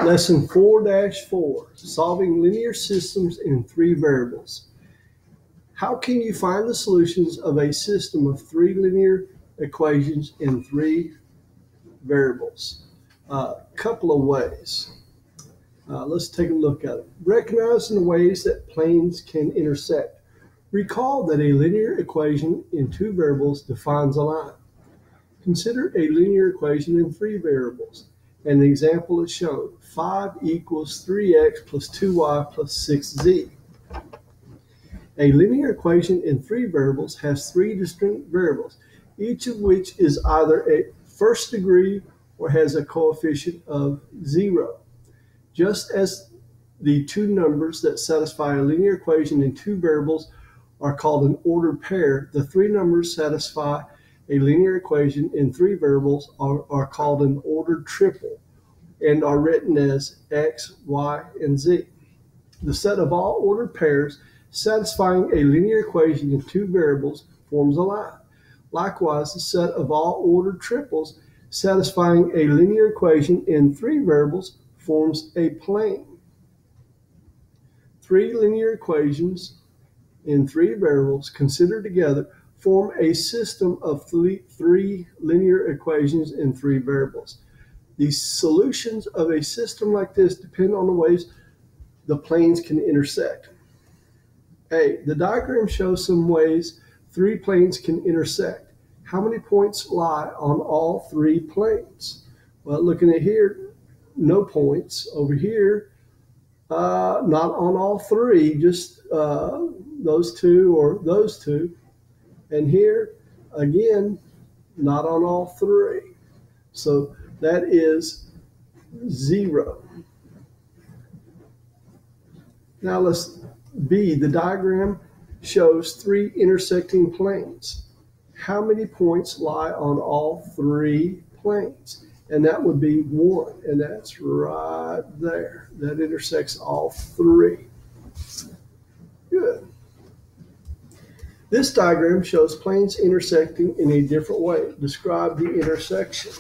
Lesson 4-4, solving linear systems in three variables. How can you find the solutions of a system of three linear equations in three variables? Couple of ways. Let's take a look at it. Recognizing the ways that planes can intersect. Recall that a linear equation in two variables defines a line. Consider a linear equation in three variables. An example is shown. 5 equals 3x plus 2y plus 6z. A linear equation in three variables has three distinct variables, each of which is either a first degree or has a coefficient of 0. Just as the two numbers that satisfy a linear equation in two variables are called an ordered pair, the three numbers satisfy a linear equation in three variables are called an ordered triple and are written as x, y, and z. The set of all ordered pairs satisfying a linear equation in two variables forms a line. Likewise, the set of all ordered triples satisfying a linear equation in three variables forms a plane. Three linear equations in three variables considered together form a system of three linear equations in three variables. The solutions of a system like this depend on the ways the planes can intersect. A, the diagram shows some ways three planes can intersect. How many points lie on all three planes? Well, looking at here, no points. Over here, not on all three, just those two or those two. And here, again, not on all three. So that is 0. Now let's B, the diagram shows three intersecting planes. How many points lie on all three planes? And that would be 1, and that's right there. That intersects all three. Good. This diagram shows planes intersecting in a different way. Describe the intersection.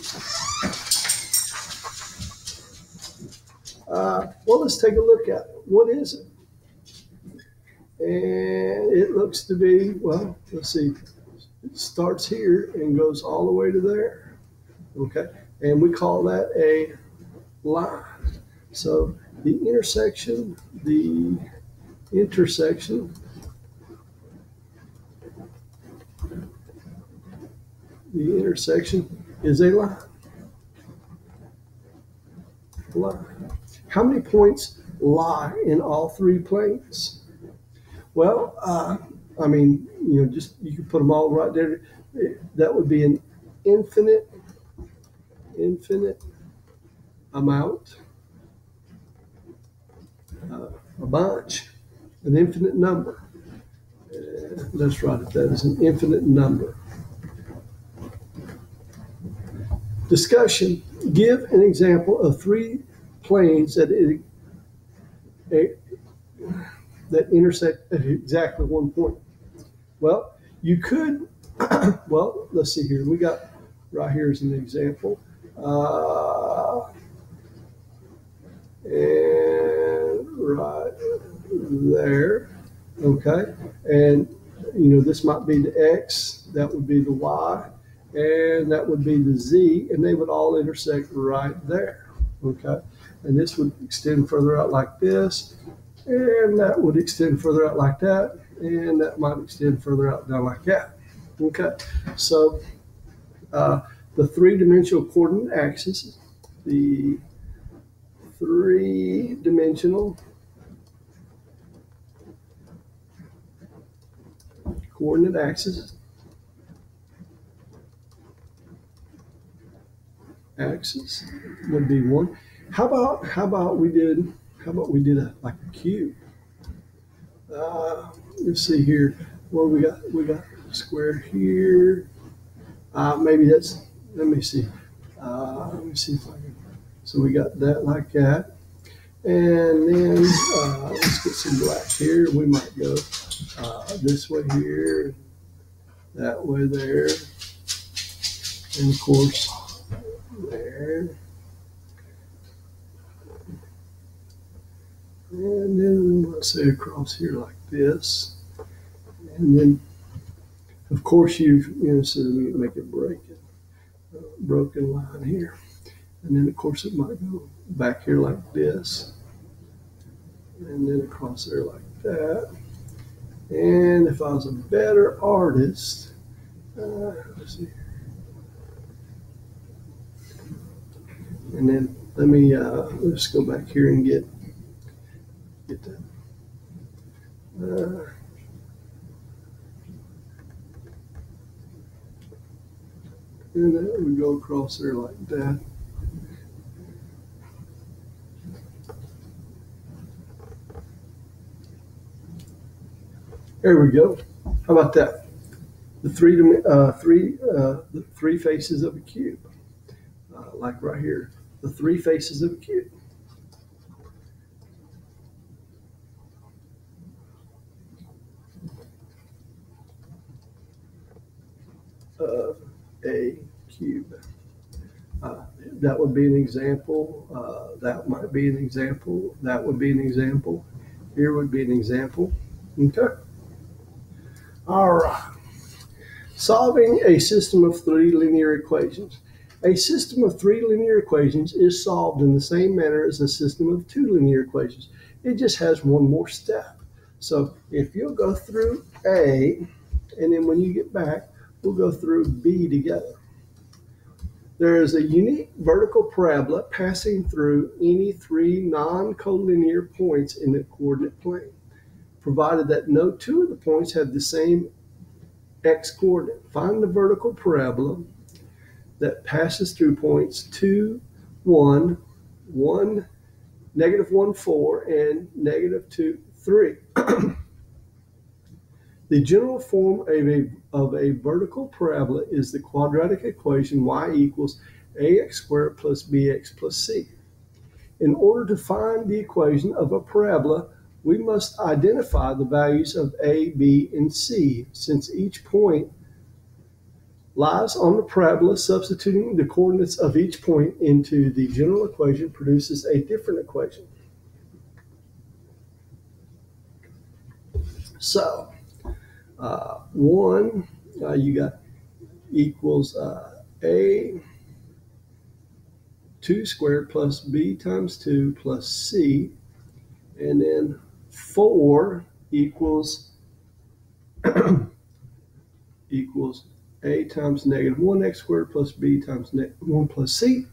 Well, let's take a look at it. What is it? And it looks to be, well, let's see. It starts here and goes all the way to there. Okay, and we call that a line. So the intersection is a line. How many points lie in all three planes? Well, I mean, just you can put them all right there. That would be an infinite amount, a bunch, an infinite number. Let's write it. That is an infinite number. Discussion. Give an example of three planes that intersect at exactly one point. Well, you could, well, let's see here. We got right here is an example. And right there. Okay. And, this might be the X, that would be the Y, and that would be the Z, and they would all intersect right there. Okay. And this would extend further out like this, and that would extend further out like that, and that might extend further out down like that. Okay. So the three-dimensional coordinate axis, the three-dimensional coordinate axis would be one. How about we did like a cube? Let's see here. Well, we got a square here. Maybe that's. Let me see. Let me see if I can. So we got that like that, and then let's get some black here. We might go this way here, that way there, and of course there. And then let's say across here like this. And then, of course, so we make it broken line here. And then, of course, it might go back here like this. And then across there like that. And if I was a better artist, let's see. And then let's go back here and get that. And then we go across there like that. There we go. How about that? The three faces of a cube, like right here. The three faces of a cube. Of a cube. That would be an example. That might be an example. That would be an example. Here would be an example. Okay. All right. Solving a system of three linear equations. A system of three linear equations is solved in the same manner as a system of two linear equations. It just has one more step. So if you'll go through A, and then when you get back, we'll go through B together. There is a unique vertical parabola passing through any three non-collinear points in the coordinate plane, provided that no two of the points have the same x-coordinate. Find the vertical parabola that passes through points 2, 1, 1, -1, 4, and -2, 3. The general form of a vertical parabola is the quadratic equation y equals ax squared plus bx plus c. In order to find the equation of a parabola, we must identify the values of a, b, and c, since each point lies on the parabola. Substituting the coordinates of each point into the general equation produces a different equation. So, you got equals a 2 squared plus b times 2 plus c, and then 4 equals equals a times -1x squared plus b times -1 plus c.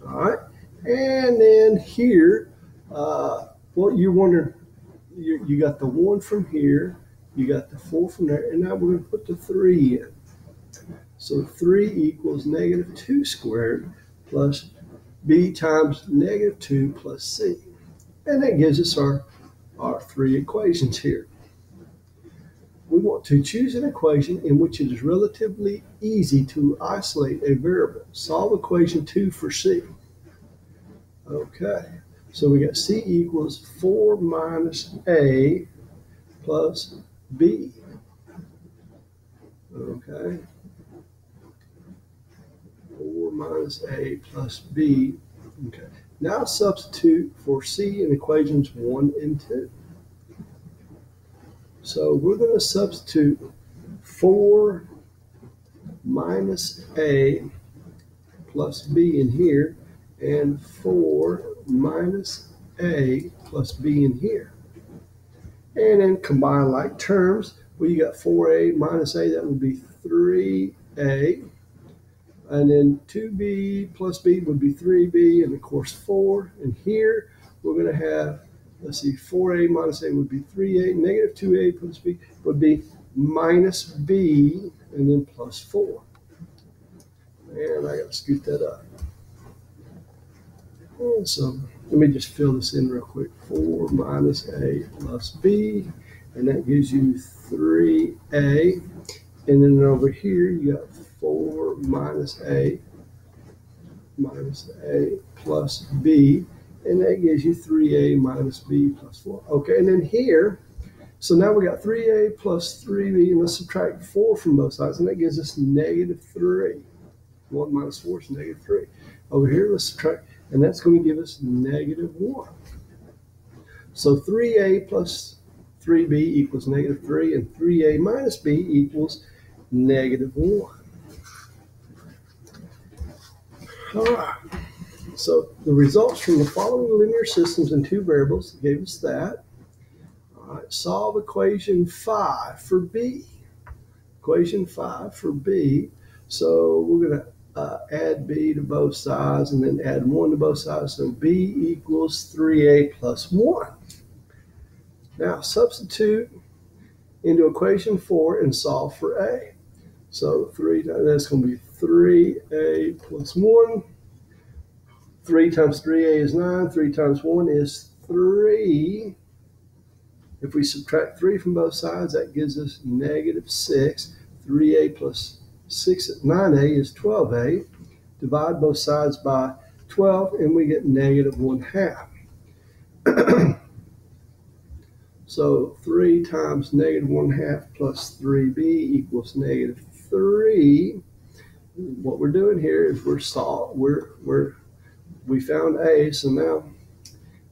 All right, and then here, you wonder, you got the 1 from here, you got the 4 from there, and now we're going to put the 3 in. So 3 equals -2 squared plus b times -2 plus c. And that gives us our three equations here. We want to choose an equation in which it is relatively easy to isolate a variable. Solve equation 2 for c. Okay, so we got c equals 4 minus a plus b. Okay, 4 minus a plus b. Okay, now substitute for c in equations 1 and 2. So we're going to substitute 4 minus a plus b in here, and 4 minus a plus b in here. And then combine like terms. Well, you got 4a minus a, that would be 3a. And then 2b plus b would be 3b, and of course 4. And here we're going to have, let's see, 4a minus a would be 3a, -2a plus b would be minus b, and then plus 4. And I got to scoot that up. And so let me just fill this in real quick. 4 minus a plus b, and that gives you 3a. And then over here you got 4 minus a plus b, and that gives you 3a minus b plus 4. Okay, and then here, so now we got 3a plus 3b, and let's subtract 4 from both sides, and that gives us -3. 1 minus 4 is -3. Over here, let's subtract, and that's going to give us -1. So 3a plus 3b equals negative 3, and 3a minus b equals negative 1. All right. So the results from the following linear systems in two variables gave us that. All right, solve equation 5 for b. Equation 5 for b. So we're going to add b to both sides and then add 1 to both sides. So b equals 3a plus 1. Now substitute into equation 4 and solve for a. So that's going to be 3a plus 1. 3 times 3a is 9. 3 times 1 is 3. If we subtract 3 from both sides, that gives us negative 6. 3a plus 9a is 12a. Divide both sides by 12, and we get negative 1/2. So 3 times negative 1/2 plus 3b equals negative 3. What we're doing here is we found a, so now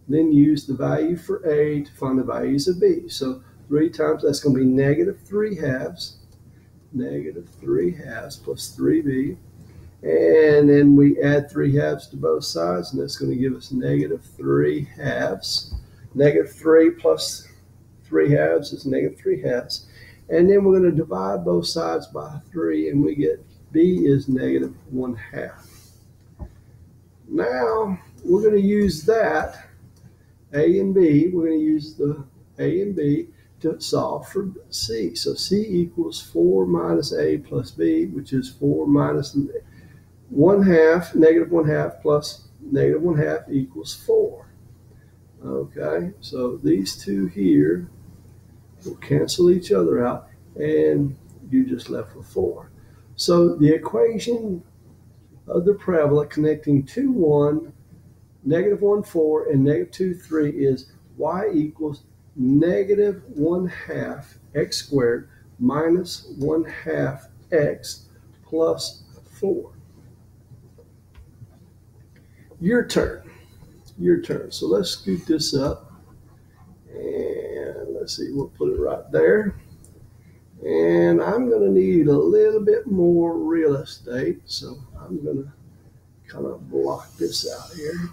then use the value for a to find the values of b. So 3 times, that's going to be negative 3/2. Negative 3/2 plus 3b. And then we add 3/2 to both sides, and that's going to give us negative 3/2. Negative 3 plus 3/2 is negative 3/2. And then we're going to divide both sides by 3, and we get b is negative 1/2. Now we're going to use that, a and b, we're going to use the a and b to solve for c. So c equals 4 minus a plus b, which is 4 minus 1/2, negative 1/2 plus negative 1/2 equals 4. Okay, so these two here will cancel each other out, and you're just left with 4. So the equation of the parabola connecting 2, 1, negative 1, 4, and negative 2, 3 is y equals negative 1/2 x squared minus 1/2 x plus 4. Your turn. So let's scoot this up, and let's see, we'll put it right there. And I'm going to need a little bit more real estate, so I'm going to kind of block this out here.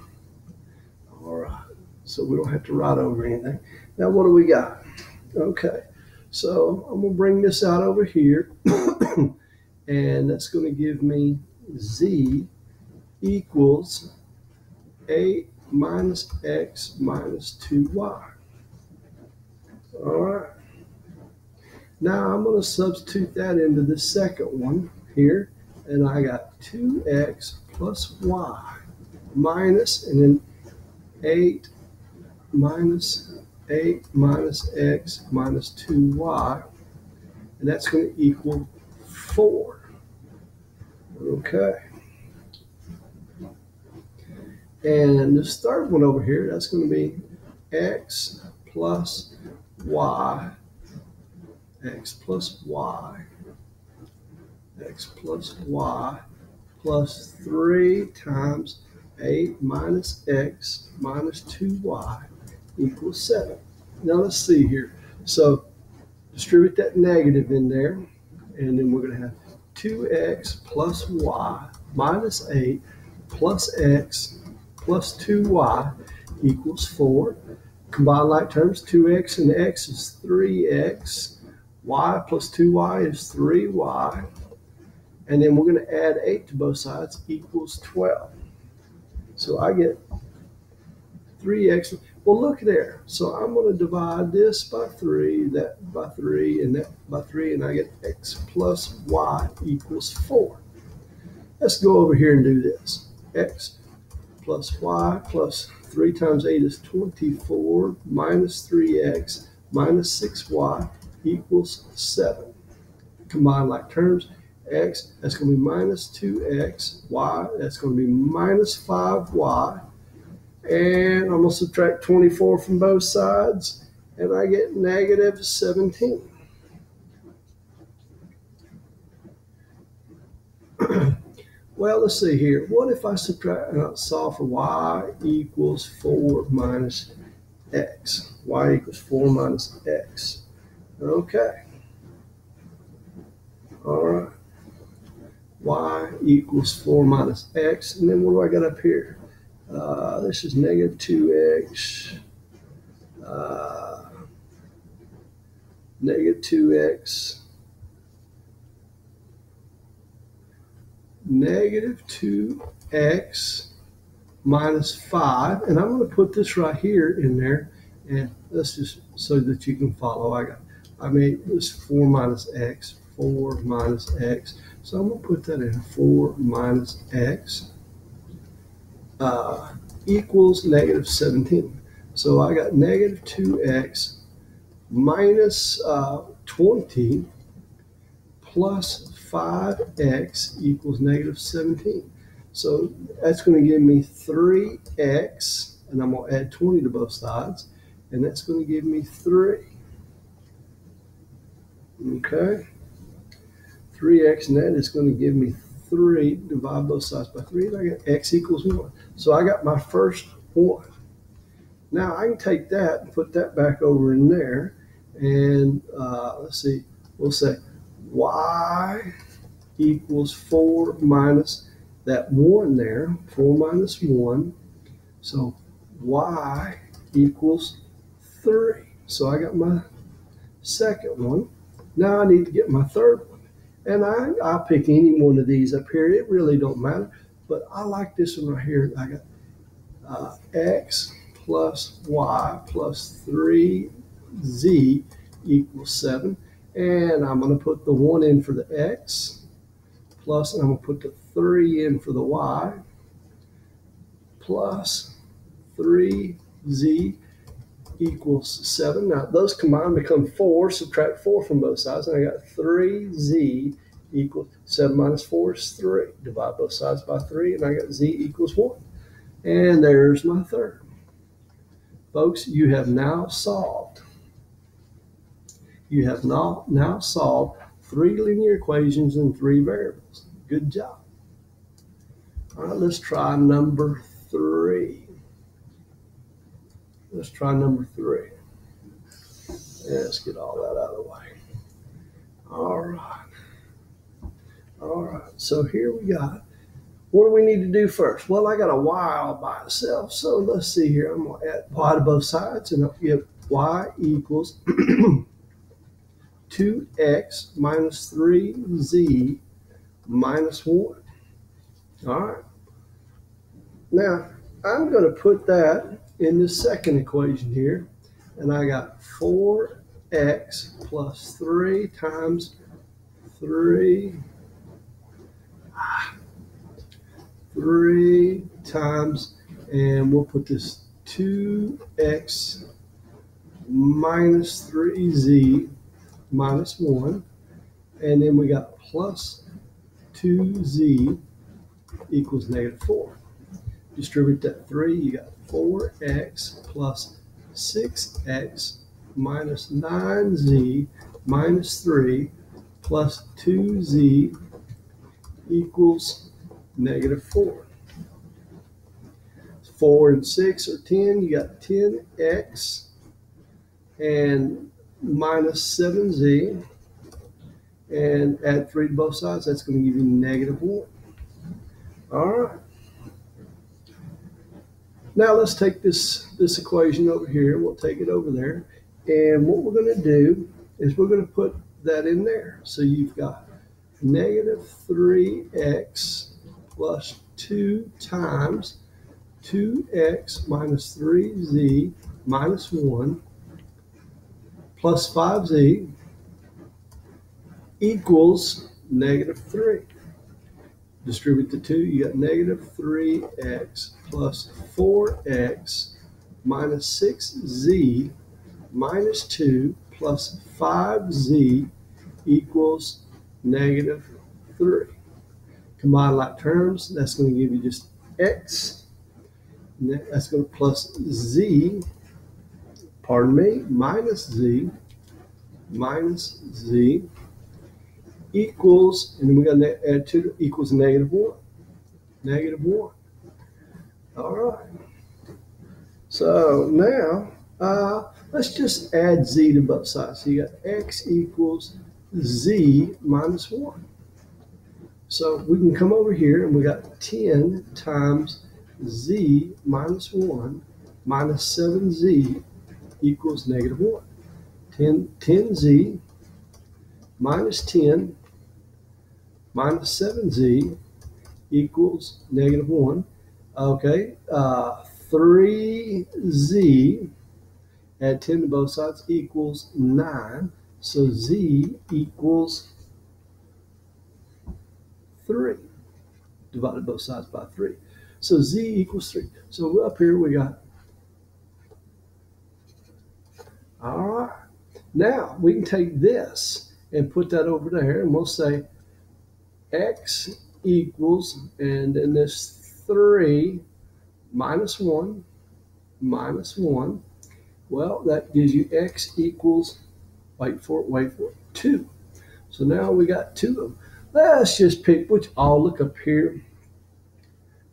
All right, so we don't have to write over anything. Now what do we got? Okay, so I'm going to bring this out over here, and that's going to give me z equals 8 minus x minus 2y. All right. Now I'm going to substitute that into the second one here, and I got 2x plus y minus, and then 8 minus x minus 2y, and that's going to equal 4. Okay. And this third one over here, that's going to be x plus y, x plus y plus 3 times 8 minus x minus 2y equals 7. Now let's see here. So distribute that negative in there, and then we're going to have 2x plus y minus 8 plus x plus 2y equals 4. Combine like terms, 2x and x is 3x. Y plus 2y is 3y. And then we're going to add 8 to both sides equals 12. So I get 3x. Well, look there. So I'm going to divide this by 3, that by 3, and that by 3, and I get x plus y equals 4. Let's go over here and do this. X plus y plus 3 times 8 is 24 minus 3x minus 6y equals 7. Combine like terms. X, that's going to be minus 2x. Y, that's going to be minus 5y. And I'm going to subtract 24 from both sides, and I get negative 17. Well, let's see here. What if I solve for y equals 4 minus x. Y equals 4 minus x. Okay. All right. Y equals 4 minus x. And then what do I got up here? This is negative 2x. Negative 2x. Negative 2x minus 5. And I'm going to put this right here in there. And let's just so that you can follow. I made this 4 minus x. 4 minus x. So I'm going to put that in 4 minus x equals negative 17. So I got negative 2x minus 20 plus 5x equals negative 17. So that's going to give me 3x, and I'm going to add 20 to both sides, and that's going to give me 3. Okay? 3x, and that is going to give me 3. Divide both sides by 3, and I got x equals 1. So I got my first one. Now I can take that and put that back over in there, and let's see, we'll say y equals 4 minus that 1 there, 4 minus 1. So y equals 3. So I got my second one. Now I need to get my third one. And I'll pick any one of these up here. It really don't matter. But I like this one right here. I got x plus y plus 3z equals 7. And I'm going to put the 1 in for the x. Plus, I'm going to put the 3 in for the y. Plus 3z equals 7. Now, those combined become 4. Subtract 4 from both sides. And I got 3z equals 7 minus 4 is 3. Divide both sides by 3. And I got z equals 1. And there's my third. Folks, you have now solved. You have now solved 3 linear equations in 3 variables. Good job. All right, let's try number 3. Let's try number 3. Let's get all that out of the way. All right. All right, so here we got, what do we need to do first? Well, I got a y all by itself, so let's see here. I'm going to add y to both sides, and I'll get y equals 2x minus 3z minus 1. All right. Now, I'm going to put that in the second equation here, and I got 4x plus 3 times 3 times, and we'll put this 2x minus 3z minus 1, and then we got plus 2z equals negative 4. Distribute that 3, you got 4x plus 6x minus 9z minus 3 plus 2z equals negative 4. 4 and 6 are 10. You got 10x and minus 7z, and add 3 to both sides. That's going to give you negative 1. All right. Now let's take this equation over here. We'll take it over there. And what we're going to do is we're going to put that in there. So you've got negative 3x plus 2 times 2x minus 3z minus 1 plus 5z equals negative 3. Distribute the 2, you got negative 3x plus 4x minus 6z minus 2 plus 5z equals negative 3. Combine like terms, that's going to give you just x. That's going to plus z, minus z equals, and then we got to add 2 equals negative 1. Negative 1. All right. So now Let's just add z to both sides. So you got x equals z minus 1. So we can come over here and we got 10 times z minus 1 minus 7z equals negative 1. 10z minus 10 minus 7z equals negative 1. Okay, 3z, add 10 to both sides, equals 9. So z equals 3, divided both sides by 3. So z equals 3. So up here we got, all right. Now we can take this and put that over there, and we'll say x equals, and then this 3 minus 1 minus 1. Well, that gives you x equals, wait for it, 2. So now we got 2 of them. Let's just pick which, look up here.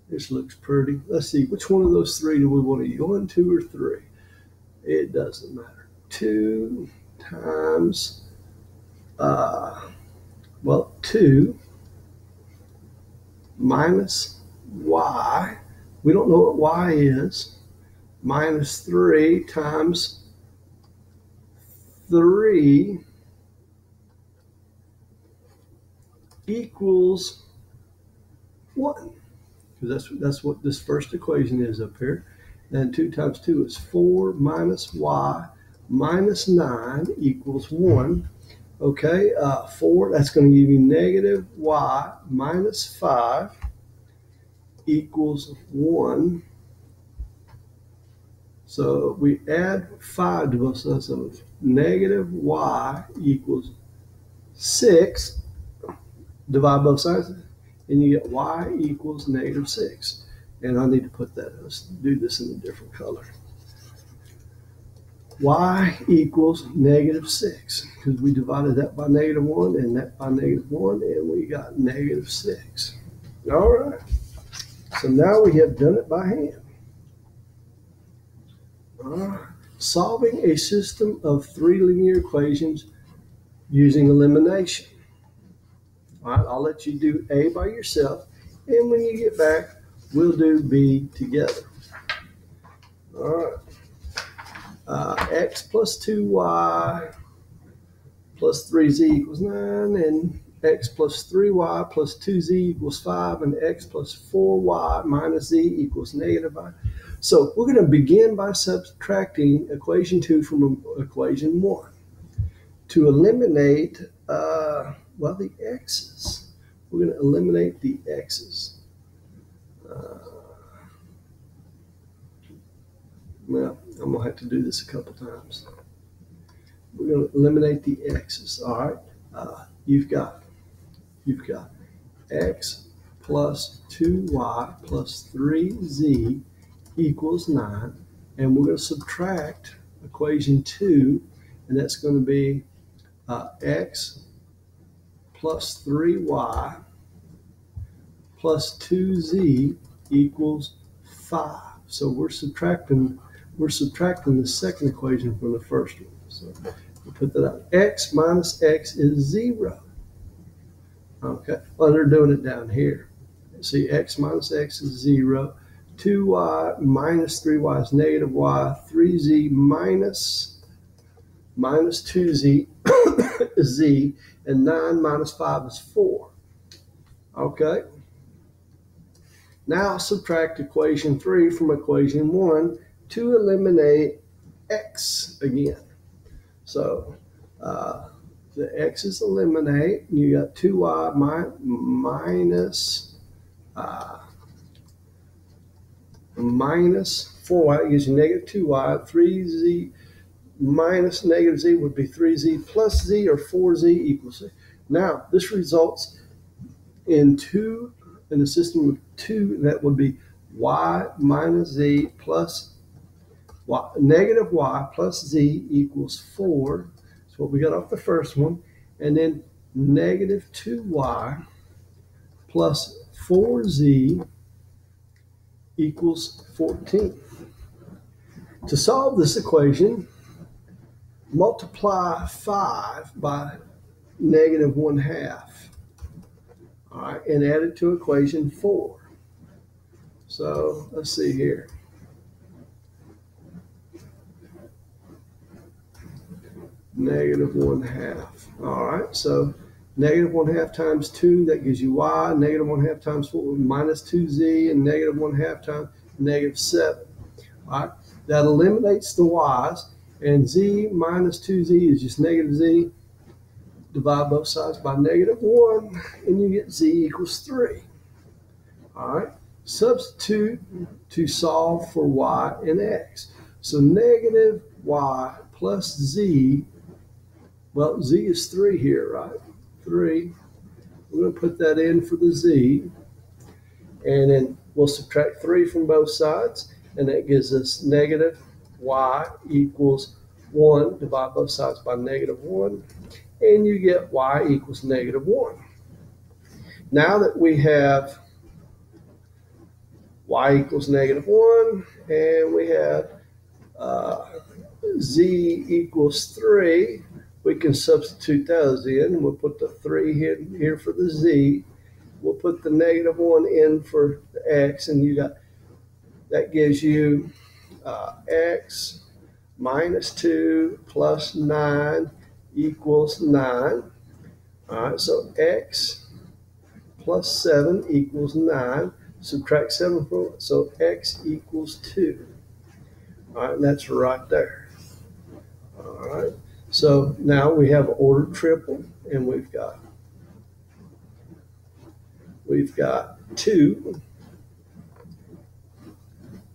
This looks pretty. Let's see, which one of those 3 do we want to use? 1, 2, or 3? It doesn't matter. 2 times, 2 minus y. We don't know what y is. Minus 3 times 3 equals 1. Because that's what this first equation is up here. Then 2 times 2 is 4 minus y minus 9 equals 1. Okay, 4, that's going to give you negative y minus 5 equals 1. So we add 5 to both sides, so negative y equals 6. Divide both sides, and you get y equals negative 6. And I need to put that, let's do this in a different color. Y equals negative 6, because we divided that by negative 1 and that by negative 1, and we got negative 6. All right, so now we have done it by hand. Solving a system of 3 linear equations using elimination. All right, I'll let you do A by yourself, and when you get back, we'll do B together. All right, x plus 2y plus 3z equals 9, and x plus 3y plus 2z equals 5, and x plus 4y minus z equals negative 5. So we're going to begin by subtracting equation 2 from equation 1. To eliminate, the x's. We're going to eliminate the x's. Well, I'm going to have to do this a couple times. We're going to eliminate the x's, all right? You've got x plus 2y plus 3z equals 9, and we're going to subtract equation 2, and that's going to be x plus 3y plus 2z equals 5. So we're subtracting the second equation from the first one. So we put that out. X minus x is 0. Okay, well, they're doing it down here. See, x minus x is 0. 2y minus 3y is negative y. 3z minus 2z is z. And 9 minus 5 is 4. Okay. Now subtract equation 3 from equation 1 to eliminate x again. So the x's eliminate. You got 2y minus 4y gives you negative 2y. 3z minus negative z would be 3z plus z, or 4z equals z. Now this results in a system of 2, that would be y minus z plus y, negative y plus z equals 4. That's what we got off the first one. And then negative 2y plus 4z equals 14. To solve this equation, multiply 5 by negative 1/2. All right, and add it to equation 4. So let's see here. Negative 1/2. All right, so negative 1/2 times 2, that gives you y. Negative 1/2 times 4, minus 2z, and negative 1/2 times negative 7. All right, that eliminates the y's, and z minus 2z is just negative z. Divide both sides by negative 1, and you get z equals 3. All right, substitute to solve for y and x. So negative y plus z, well, z is 3 here, right? 3. We're going to put that in for the z, and then we'll subtract 3 from both sides, and that gives us negative y equals 1. Divide both sides by negative 1, and you get y equals negative 1. Now that we have y equals negative 1, and we have z equals 3, we can substitute those in. We'll put the 3 here for the z. We'll put the negative 1 in for the x, and you got that gives you x minus 2 plus 9 equals 9. All right, so x plus 7 equals 9. Subtract 7 from it, so x equals 2. All right, and that's right there. All right, so now we have ordered triple, and we've got 2,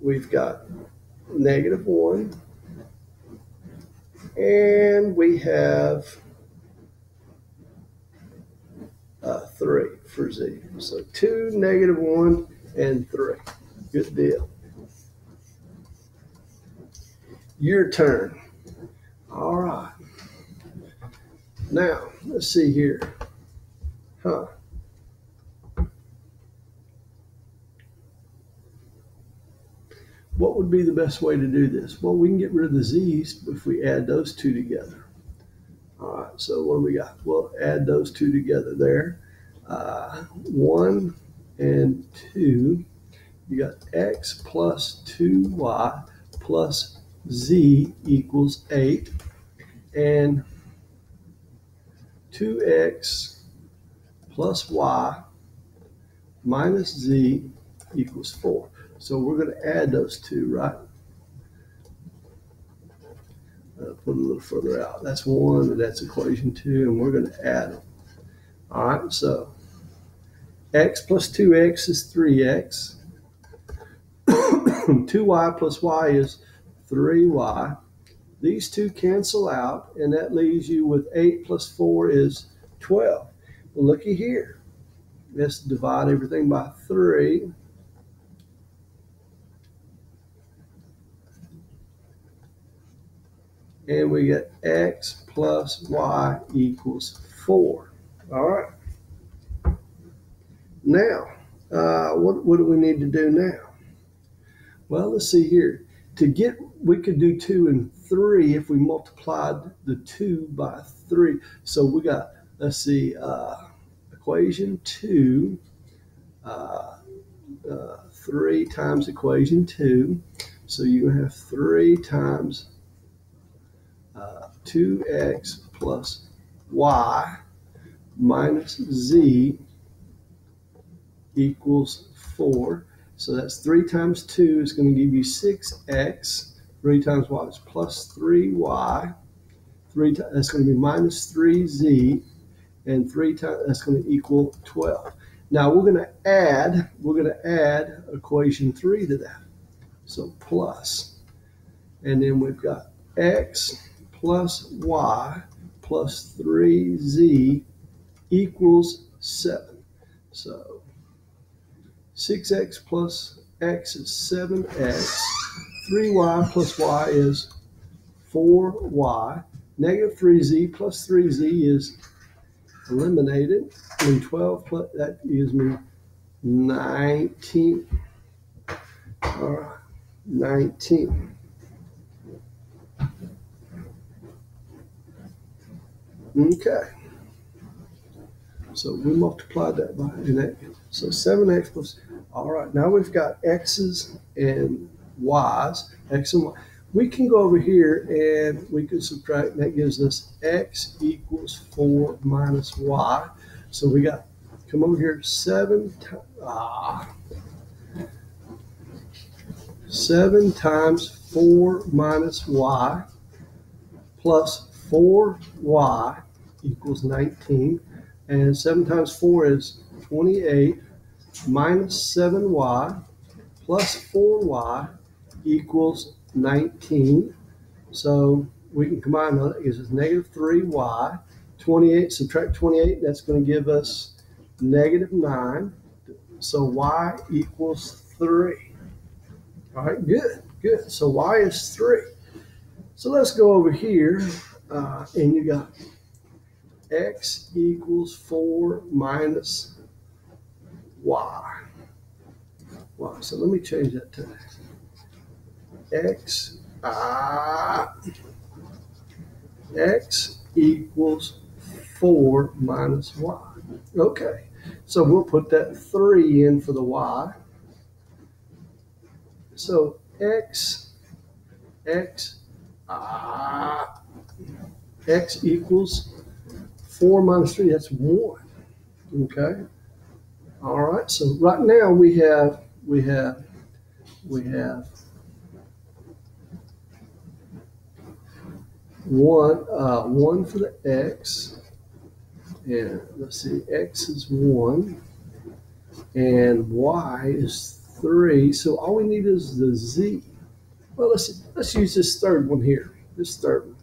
we've got negative 1, and we have 3 for z. So 2, negative 1, and 3. Good deal. Your turn. All right. Now, let's see here. What would be the best way to do this? Well, we can get rid of the z's if we add those two together. All right, so what do we got? We'll add those two together there. 1 and 2. You got x plus 2y plus z equals 8. And 2x plus y minus z equals 4. So we're going to add those two, right? Put a little further out. That's 1, and that's equation 2, and we're going to add them. All right, so x plus 2x is 3x. 2y plus y is 3y. These two cancel out, and that leaves you with 8 plus 4 is 12. Well, looky here. Let's divide everything by 3. And we get x plus y equals 4. All right. Now, what do we need to do now? Well, let's see here. We could do 2 and 3 if we multiplied the 2 by 3. So we got, let's see, equation 2, 3 times equation 2. So you're going to have 3 times 2x plus y minus z equals 4. So that's 3 times 2 is going to give you 6x. 3 times y is plus 3y. That's going to be minus 3z. And 3 times that's going to equal 12. Now we're going to add equation 3 to that. So plus. And then we've got x plus y plus 3z equals 7. So 6x plus x is 7x. 3y plus y is 4y. Negative 3z plus 3z is eliminated. And 12 plus, that gives me 19. All right, 19. Okay. So we multiplied that by an x. So 7x plus, all right, now we've got x's and y's, x and y. We can go over here and we can subtract, and that gives us x equals 4 minus y. So we got, come over here, 7 times 4 minus y plus 4y equals 19. And 7 times 4 is 28 minus 7y plus 4y equals 19. So we can combine that. It gives us negative 3y. 28, subtract 28, that's going to give us negative 9. So y equals 3. All right, good, good. So y is 3. So let's go over here, and you got x equals 4 minus y. So let me change that to x equals 4 minus y. Okay, so we'll put that 3 in for the y. So x equals 4 minus 3, that's 1. Okay. All right. So right now we have 1 for the x, and let's see, x is 1 and y is 3. So all we need is the z. Well, let's use this third one here. This third one.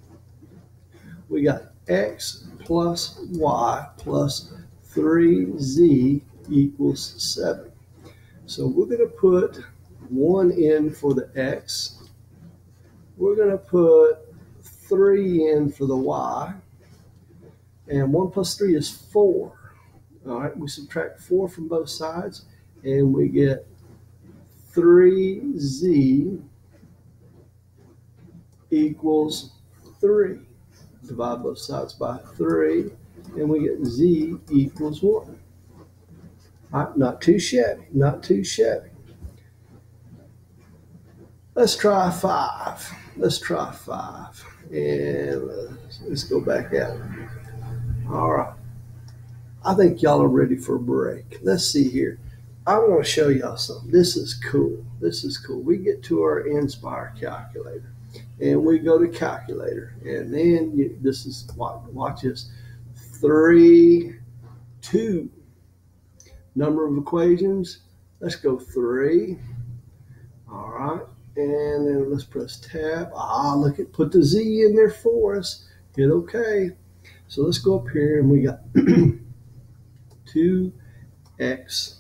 We got x plus y plus 3z equals 7. So we're going to put 1 in for the x. We're going to put 3 in for the y. And 1 plus 3 is 4. All right, we subtract 4 from both sides, and we get 3z equals 3. Divide both sides by 3, and we get z equals 1. All right, not too shabby, not too shabby. Let's try 5. Let's try 5. And let's go back at it. All right. I think y'all are ready for a break. Let's see here. I want to show y'all something. This is cool. This is cool. We get to our Inspire calculator, and we go to calculator, and then this is, watch this, 3, 2. Number of equations, let's go 3. All right, and then let's press tab. Look at, put the z in there for us. Hit OK. So let's go up here, and we got 2x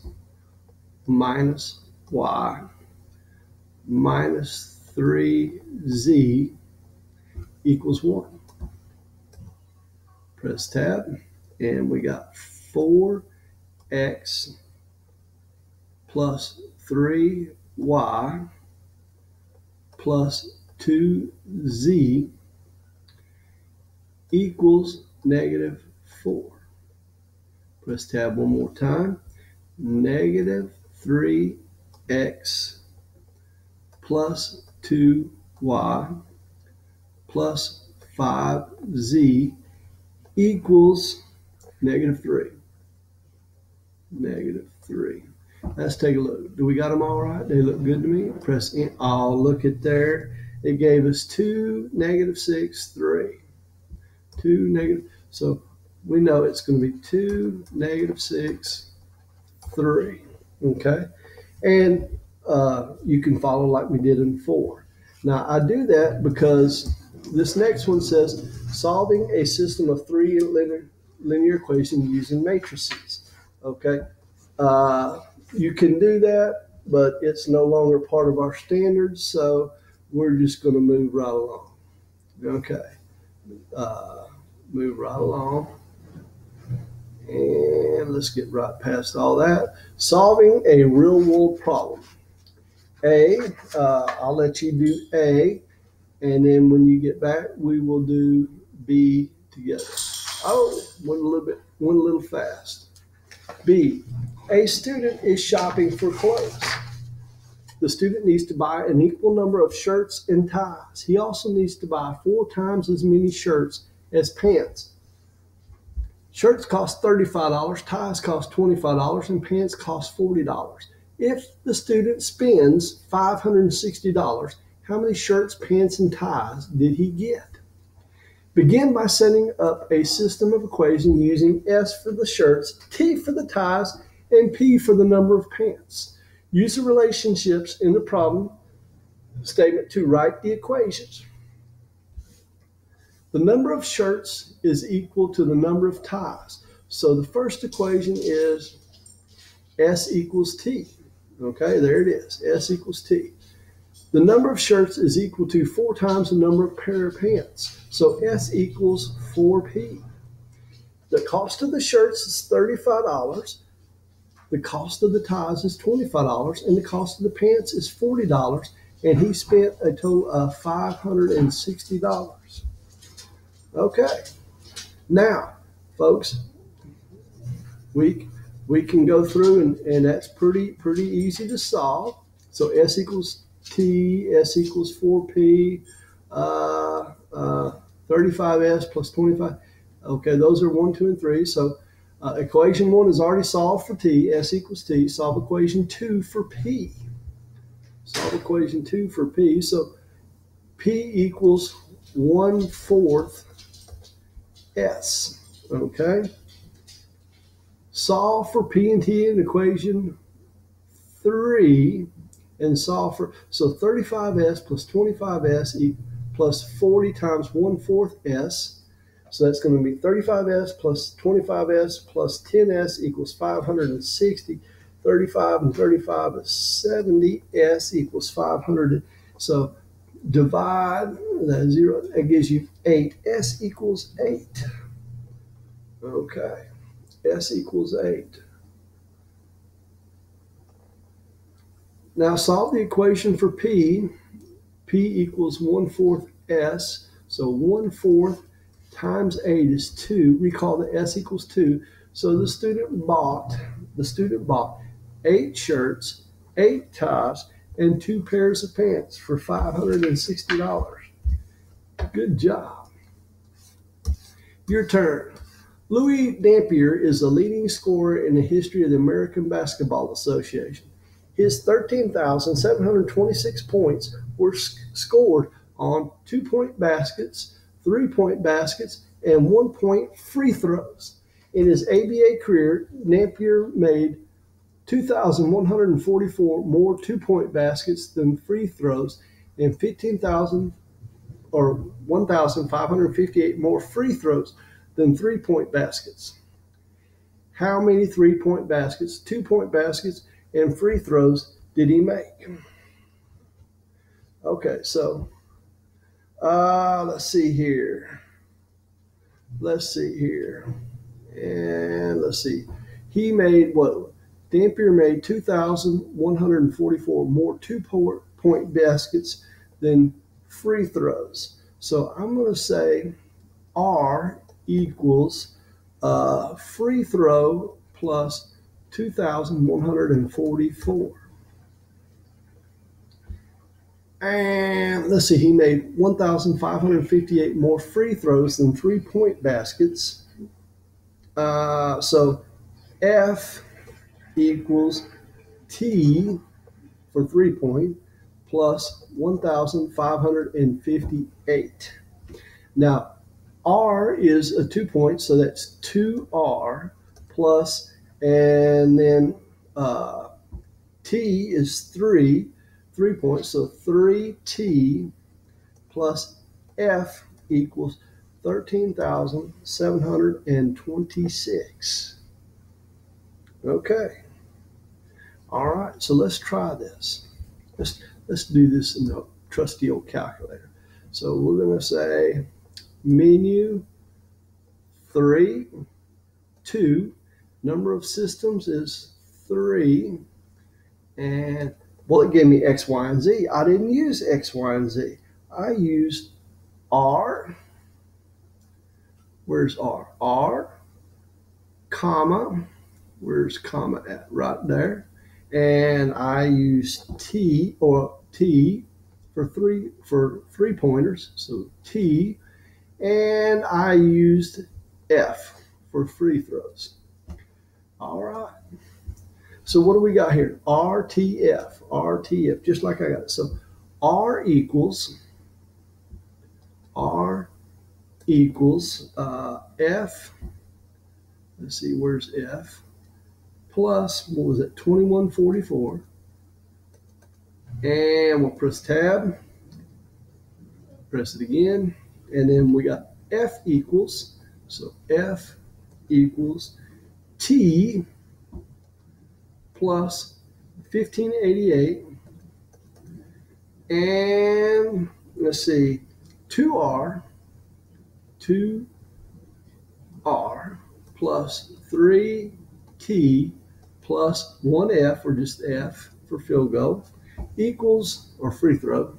minus y minus 3z equals 1. Press tab, and we got 4x plus 3y plus 2z equals negative 4. Press tab one more time. Negative 3x plus 2y plus 5z equals negative 3. Negative 3. Let's take a look. Do we got them all right? They look good to me. Press in. Oh, look at there. It gave us 2, negative 6, 3. 2, negative. So we know it's going to be 2, negative 6, 3. Okay. And you can follow like we did in 4. Now, I do that because this next one says solving a system of 3 linear equations using matrices. Okay. You can do that, but it's no longer part of our standards, so we're just going to move right along. Okay. Move right along. And let's get right past all that. Solving a real-world problem. I'll let you do A, and then when you get back, we will do B together. Oh, went a little fast. B, a student is shopping for clothes. The student needs to buy an equal number of shirts and ties. He also needs to buy 4 times as many shirts as pants. Shirts cost $35, ties cost $25, and pants cost $40. If the student spends $560, how many shirts, pants, and ties did he get? Begin by setting up a system of equations using S for the shirts, T for the ties, and P for the number of pants. Use the relationships in the problem statement to write the equations. The number of shirts is equal to the number of ties. So the first equation is S equals T. Okay, there it is, S equals T. The number of shirts is equal to 4 times the number of pair of pants. So S equals 4P. The cost of the shirts is $35. The cost of the ties is $25, and the cost of the pants is $40, and he spent a total of $560. Okay, now, folks, we can go through, and that's pretty easy to solve. So S equals T, S equals 4P, 35S plus 25. Okay, those are 1, 2, and 3. So equation 1 is already solved for T, S equals T. Solve equation 2 for P. Solve equation 2 for P. So P equals 1/4 S. Okay. Solve for P and T in equation 3 and solve for, so 35S plus 25S plus 40 times 1/4 S. So that's going to be 35S plus 25S plus 10S equals 560. 35 and 35 is 70. S equals 500. So divide that 0. That gives you 8. S equals 8. Okay. S equals 8. Now solve the equation for P. P equals 1/4 S. So 1/4 times 8 is 2. Recall that S equals 2. So the student bought 8 shirts, 8 ties, and 2 pairs of pants for $560. Good job. Your turn. Louis Dampier is a leading scorer in the history of the American Basketball Association. His 13,726 points were scored on 2-point baskets, 3-point baskets, and 1-point free throws. In his ABA career, Dampier made 2,144 more 2-point baskets than free throws and 1,558 more free throws than 3-point baskets. How many 3-point baskets, 2-point baskets, and free throws did he make? Okay, so let's see here. And let's see. He made what? Dampier made 2,144 more 2-point baskets than free throws. So I'm going to say R equals free throw plus 2,144. And let's see, he made 1,558 more free throws than 3-point baskets. So F equals T for 3-point plus 1,558. Now, R is a 2-point, so that's 2R plus, and then T is 3 points, so 3T plus F equals 13,726. Okay. All right, so let's try this. Let's do this in the trusty old calculator. So we're going to say menu 3, 2, number of systems is 3, and well, it gave me X, Y, and Z. I didn't use X, Y, and Z. I used R. Where's R? R, comma, where's comma at? Right there. And I use T for three pointers. So T, and I used F for free throws. All right. So what do we got here? RTF, just like I got it. So R equals F. Let's see, where's F? Plus, what was it? 2144. And we'll press tab. Press it again. And then we got F equals. So F equals T plus 1588. And let's see, 2R plus 3T plus 1F, or just F for field goal, equals, or free throw,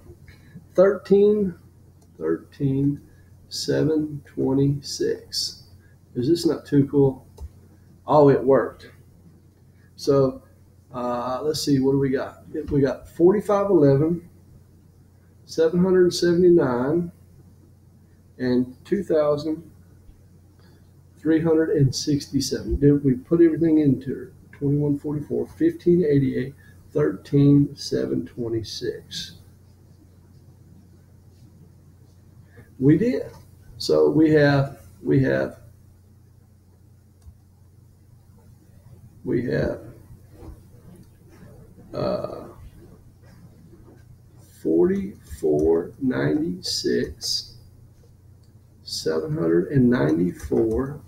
726. Is this not too cool? Oh, it worked. So let's see, what do we got? We got 4511, 779, and 2,367. Did we put everything into 2144, 1588, 13,726? We did. So we have 4496, 794,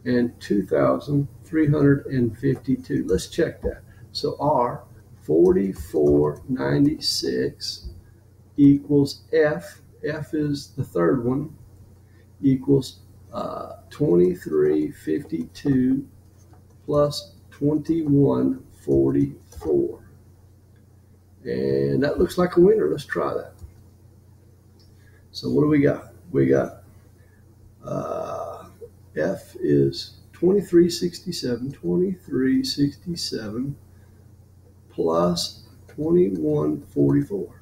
and 2,352. Let's check that. So R, 4496 equals F. F is the third one, equals 2352 plus 2144. And that looks like a winner. Let's try that. So what do we got? We got F is 2367 plus 2144.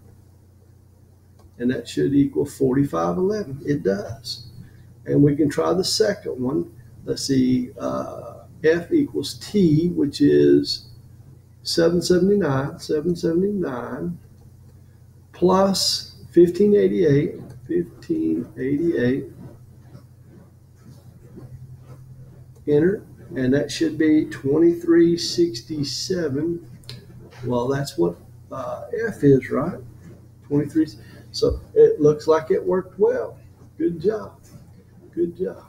And that should equal 4511. It does. And we can try the second one. Let's see, F equals T, which is 779 plus 1588, enter, and that should be 2367. Well, that's what F is, right? 23. So it looks like it worked well. Good job. Good job.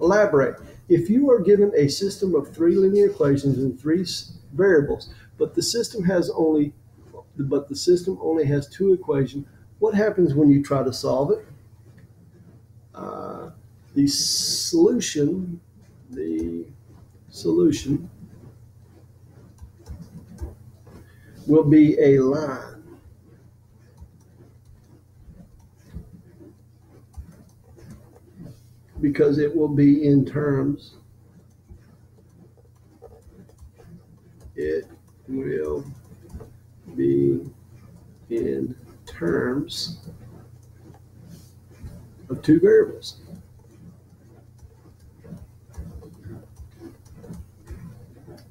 Elaborate. If you are given a system of three linear equations and three variables, but the system only has two equations, what happens when you try to solve it? The solution will be a line. Because it will be in terms. It will be in terms of two variables.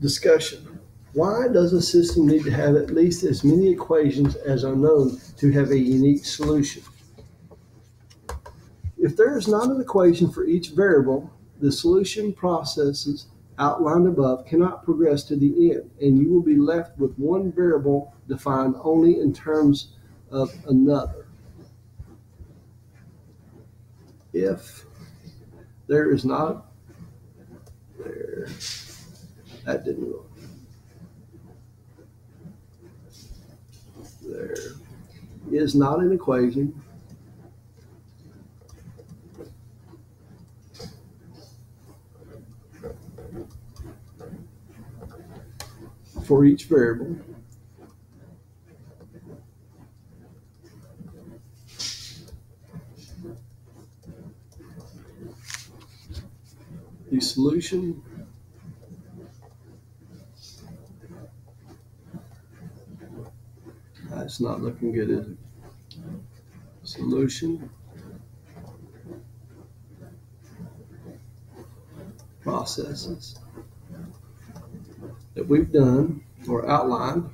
Discussion. Why does a system need to have at least as many equations as are known to have a unique solution? If there is not an equation for each variable, the solution processes outlined above cannot progress to the end, and you will be left with one variable defined only in terms of another. If there is not, that didn't work. There is not an equation for each variable, the solution it's not looking good, is it? Solution processes that we've done or outlined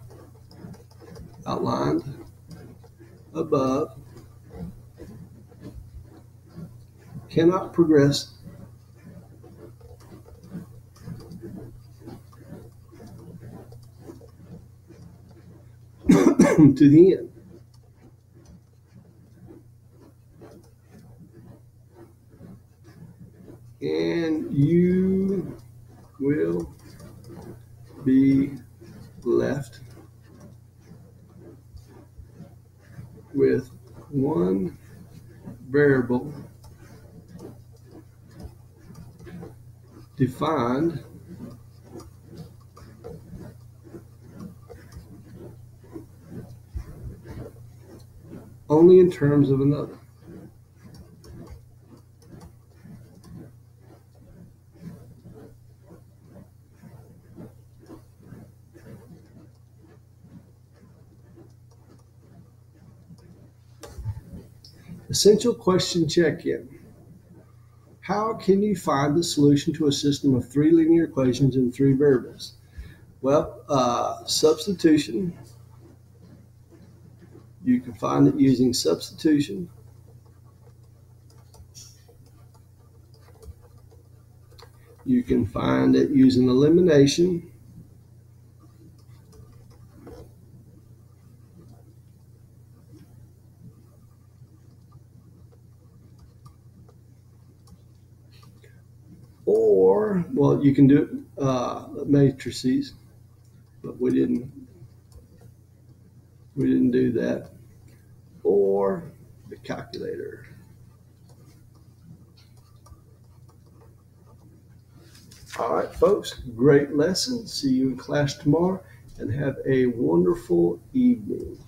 above cannot progress to the end. And you will be left with one variable defined only in terms of another. Essential question check-in. How can you find the solution to a system of three linear equations in three variables? Well, substitution. You can find it using substitution. You can find it using elimination. Or, well, you can do it matrices, but we didn't do that. Or the calculator. All right, folks, great lesson. See you in class tomorrow, and have a wonderful evening.